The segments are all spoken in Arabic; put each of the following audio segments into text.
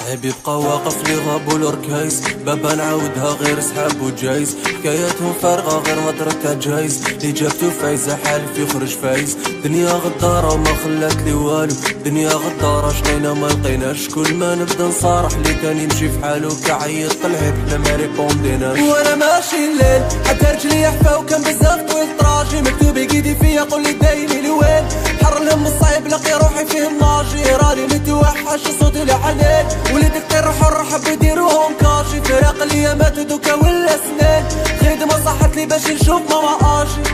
صاحبي بقى واقف لي غاب والركايس، بابا نعاودها غير سحاب وجايز، حكاياتهم فارغة غير هضرتها جايز، اللي جابتو فايزة حالف يخرج فايز. دنيا غدارة وما خلات لي والو، دنيا غدارة شقينا ما لقيناش، كل ما نبدا نصارح اللي كان يمشي في حالو كعيط طلعت حنا ما ريبونديناش. وانا ماشي الليل حتى رجلي يحفى وكان بزاف طويل طراجي، مكتوب يقيدي فيا قول لي دايني لوين، حر الهم الصعيب لقي روحي فيه ناجي، راني متوحش صوتي لحنين، وليدك طير حر حبوا يديروهم كاشي، فراق الايامات ودوكا ولا سنين، خدمة صحت لي باش نشوف ماما اجي.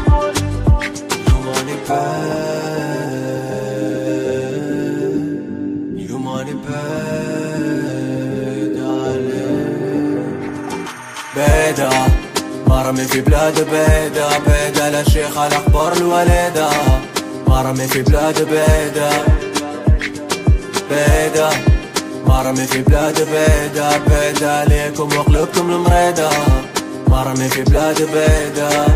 بيدا مرمي في بلاد بيدا، بيدا لا شيخ على اخبار الوليدة، مرمي في بلاد بيدا، بيدا مرمي في بلاد بيدا، بيدا عليكم وقلوبكم المريدة، مرمي في بلاد بيدا.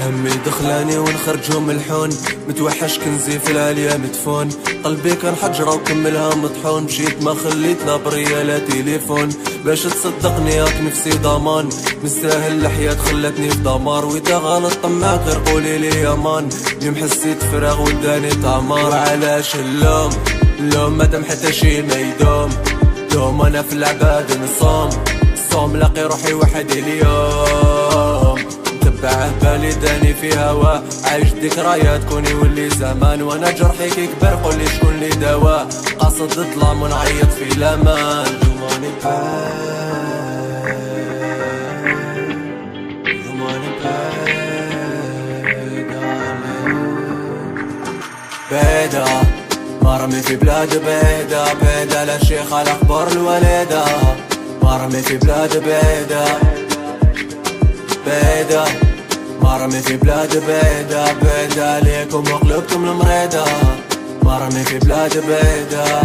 همي دخلاني ونخرجهم ملحون، متوحش كنزي في العالية مدفون، قلبي كان حجرة وكملها مطحون، مشيت ما خليت لا برية لا تليفون، باش تصدقني ياك نفسي ضمان، مستاهل الحياة خلتني في دمار، واذا غلط طمعك غير قولي لي يا مان، اليوم حسيت فراغ وداني طمار. وعلاش اللوم اللوم مادام حتى شي ما يدوم، دوم انا في العباد نصوم، الصوم لاقي روحي وحدي اليوم، تبعه بالي داني في هوا، عايش ذكريات كوني ولي زمان، وانا جرحي كي كبر قولي شكون لي دوا، قاصد الظلام ونعيط في الامان. بيدا مرمي في بلاد بيدا، بيدا لا شيخ على اخبار الوليدة، مرمي في بلاد بيدا، بيدا مرمي في بلاد بيدا، بيدا عليكم وقلوبكم المريدة، مرمي في بلاد بيدا.